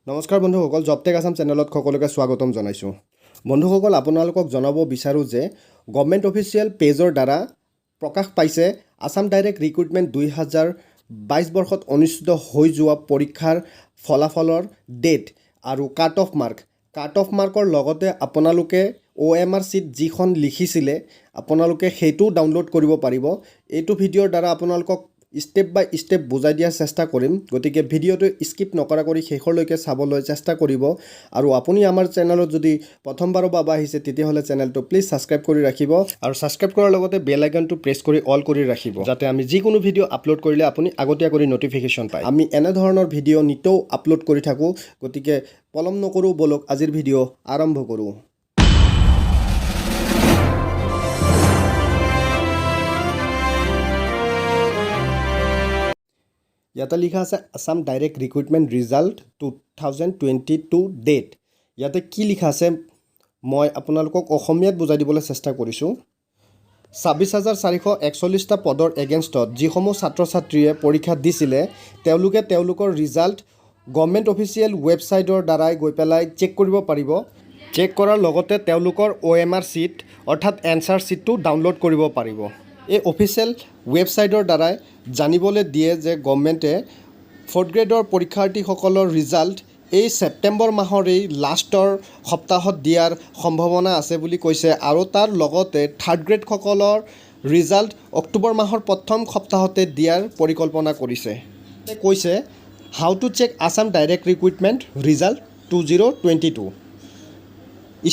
নমস্কাৰ বন্ধুসকল, জবটেক আসাম চেনেলত সকলোকে স্বাগতম জনাইছোঁ। বন্ধুসকল, আপোনালোকক জনাব বিচাৰোঁ যে গভৰ্ণমেণ্ট অফিচিয়েল পেজৰ দ্বাৰা প্ৰকাশ পাইছে আসাম ডাইৰেক্ট ৰিক্ৰুটমেণ্ট 2022 বৰ্ষত অনুষ্ঠিত হৈ যোৱা পৰীক্ষাৰ ফলাফলৰ ডেট আৰু কাট অফ মাৰ্কৰ লগতে আপোনালোকে OMR চিট যিখন লিখিছিলে আপোনালোকে সেইটোও ডাউনলোড কৰিব পাৰিব। এইটো ভিডিঅ'ৰ দ্বাৰা আপোনালোকক ষ্টেপ বাই ষ্টেপ বুজাই দিয়াৰ চেষ্টা কৰিম, গতিকে ভিডিঅ'টো স্কিপ নকৰা কৰি শেষলৈকে চাবলৈ চেষ্টা কৰিব। আৰু আপুনি আমাৰ চেনেলত যদি প্ৰথমবাৰৰ বাবে আহিছে তেতিয়াহ'লে চেনেলটো প্লিজ ছাবস্ক্ৰাইব কৰি ৰাখিব আৰু ছাবস্ক্ৰাইব কৰাৰ লগতে বেল আইকনটো প্ৰেছ কৰি অল কৰি ৰাখিব, যাতে আমি যিকোনো ভিডিঅ' আপলোড কৰিলে আপুনি আগতীয়াকৈ নটিফিকেশ্যন পায়। আমি এনেধৰণৰ ভিডিঅ' নিতৌ আপলোড কৰি থাকোঁ, গতিকে পলম নকৰোঁ, বলক আজিৰ ভিডিঅ' আৰম্ভ কৰোঁ। ইয়াতে লিখা আছে Assam direct recruitment result 2022 date. ইয়াতে কি লিখা আছে মই আপোনালোকক অসমীয়াত বুজাই দিবলৈ চেষ্টা কৰিছোঁ। 26,441টা পদৰ এগেইনষ্টত যিসমূহ ছাত্ৰ ছাত্ৰীয়ে পৰীক্ষা দিছিলে তেওঁলোকে তেওঁলোকৰ ৰিজাল্ট গভৰ্ণমেণ্ট অফিচিয়েল ৱেবছাইটৰ দ্বাৰাই গৈ পেলাই চেক কৰিব পাৰিব। চেক কৰাৰ লগতে তেওঁলোকৰ OMR চিট অৰ্থাৎ এনচাৰ চিটটো ডাউনলোড কৰিব পাৰিব। এই অফিচিয়েল ৱেবছাইটৰ দ্বাৰাই জানিবলৈ দিয়ে যে গভৰ্ণমেণ্টে 4th গ্ৰেডৰ পৰীক্ষাৰ্থীসকলৰ ৰিজাল্ট এই ছেপ্টেম্বৰ মাহৰ এই লাষ্টৰ সপ্তাহত দিয়াৰ সম্ভাৱনা আছে বুলি কৈছে, আৰু তাৰ লগতে 3rd গ্ৰেডসকলৰ ৰিজাল্ট অক্টোবৰ মাহৰ প্ৰথম সপ্তাহতে দিয়াৰ পৰিকল্পনা কৰিছে। কৈছে how to check Assam direct recruitment result 2022।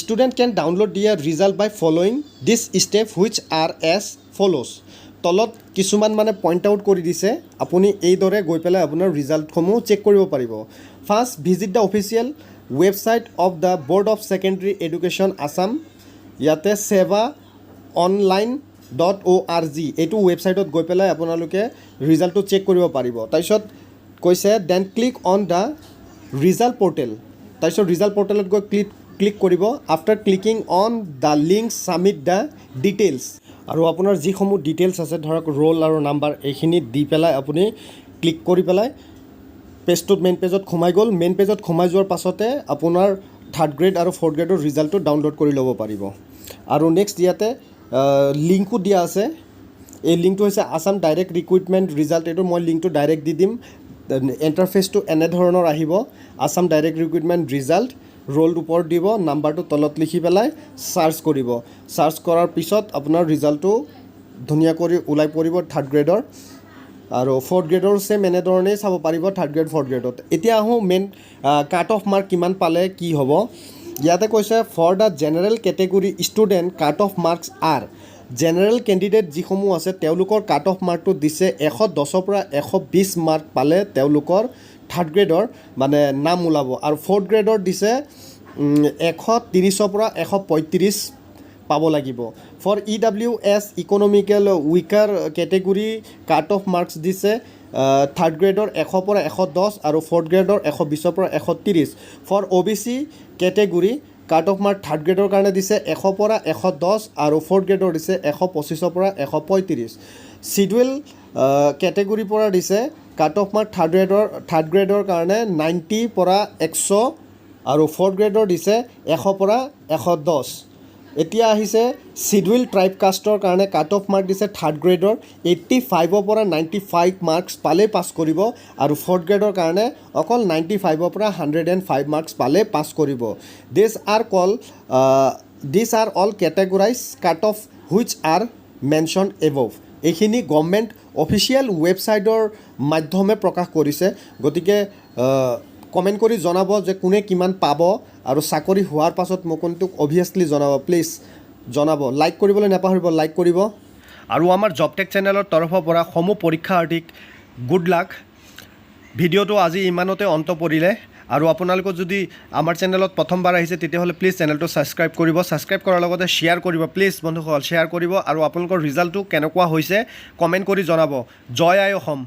Student can download their result by following this step which are as follows। তলত কিছুমান পইণ্ট আউট কৰি দিছে, আপুনি এইদৰে গৈ পেলাই আপোনাৰ ৰিজাল্টসমূহ চেক কৰিব পাৰিব। First, visit the official website of the board of secondary education Assam. ইয়াতে sevaonline.org এইটো ৱেবছাইটত গৈ পেলাই আপোনালোকে ৰিজাল্টটো চেক কৰিব পাৰিব। তাৰপিছত কৈছে then click on the result portal. তাৰপিছত ৰিজাল্ট পৰ্টেলত গৈ ক্লিক কৰিব। After clicking on the link submit the details. আৰু আপোনাৰ যিসমূহ ডিটেইলছ আছে, ধৰক ৰোল আৰু নাম্বাৰ, এইখিনি দি পেলাই আপুনি ক্লিক কৰি পেলাই পেজটোত মেইন পেজত সোমাই গ'ল। মেইন পেজত সোমাই যোৱাৰ পাছতে আপোনাৰ 3rd গ্ৰেড আৰু 4th গ্ৰেডৰ ৰিজাল্টটো ডাউনলোড কৰি ল'ব পাৰিব। আৰু নেক্সট ইয়াতে লিংকো দিয়া আছে। এই লিংকটো হৈছে আসাম ডাইৰেক্ট ৰিক্ৰুটমেণ্ট ৰিজাল্ট। এইটো মই লিংকটো ডাইৰেক্ট দি দিম। ইণ্টাৰফেচটো এনেধৰণৰ আহিব, Assam direct recruitment result, roll ওপৰত দিব, নাম্বাৰটো তলত লিখি পেলাই চাৰ্চ কৰিব। চাৰ্চ কৰাৰ পিছত আপোনাৰ ৰিজাল্টটো ধুনীয়া কৰি ওলাই পৰিব 3rd গ্ৰেডৰ। আৰু 4th গ্ৰেডৰ ছেম এনেধৰণেই চাব পাৰিব 3rd গ্ৰেড 4th গ্ৰেডত। এতিয়া আহোঁ মেইন কাট অফ মাৰ্ক কিমান পালে কি হ'ব। ইয়াতে কৈছে for the general category student cut off marks are. General candidate যিসমূহ আছে তেওঁলোকৰ কাট অফ মাৰ্কটো দিছে 110ৰ পৰা 120 মাৰ্ক পালে তেওঁলোকৰ 3rd গ্ৰেডৰ নাম ওলাব। আৰু 4th গ্ৰেডৰ দিছে 130ৰ পৰা 135 পাব লাগিব। For EWS economical weaker category cut off marks দিছে 3rd গ্ৰেডৰ 100 পৰা 110 আৰু 4th গ্ৰেডৰ 120ৰ পৰা 130। For OBC category cut off mark 3rd গ্ৰেডৰ কাৰণে দিছে 100 পৰা 110 আৰু 4th গ্ৰেডৰ দিছে 125ৰ পৰা 135। চিডুৱেল কেটেগৰীৰ পৰা দিছে কাট অফ মাৰ্ক 3rd গ্ৰেডৰ কাৰণে 90 পৰা 100 আৰু 4th গ্ৰেডৰ দিছে 100 পৰা 110। এতিয়া আহিছে চিডুৱেল ট্ৰাইব কাষ্টৰ কাৰণে কাট অফ মাৰ্ক দিছে 3rd গ্ৰেডৰ 85ৰ পৰা 95 মাৰ্কছ পালেই পাছ কৰিব, আৰু 4th গ্ৰেডৰ কাৰণে অকল 95ৰ পৰা 105 মাৰ্কছ পালে পাছ কৰিব। This are all categorize cut off which are mention above. এইখিনি গভৰ্ণমেণ্ট অফিচিয়েল ৱেবছাইটৰ মাধ্যমে প্ৰকাশ কৰিছে, গতিকে কমেণ্ট কৰি জনাব যে কোনে কিমান পাব, আৰু চাকৰি হোৱাৰ পাছত মোক কোনটোক অভিয়াছলি জনাব, প্লিজ জনাব। লাইক কৰিবলৈ নাপাহৰিব, লাইক কৰিব। আৰু আমাৰ জবটেক চেনেলৰ তৰফৰ পৰা সমূহ পৰীক্ষাৰ্থীক গুড লাক। ভিডিঅ'টো আজি ইমানতে অন্ত পৰিলে, আৰু আপোনালোকৰ যদি আমাৰ চেনেলত প্ৰথমবাৰ আহিছে তেতিয়াহ'লে প্লিজ চেনেলটো ছাবস্ক্ৰাইব কৰিব। ছাবস্ক্ৰাইব কৰাৰ লগতে শ্বেয়াৰ কৰিব, প্লিজ বন্ধুসকল শ্বেয়াৰ কৰিব। আৰু আপোনালোকৰ ৰিজাল্টটো কেনেকুৱা হৈছে কমেণ্ট কৰি জনাব। জয় আই অসম।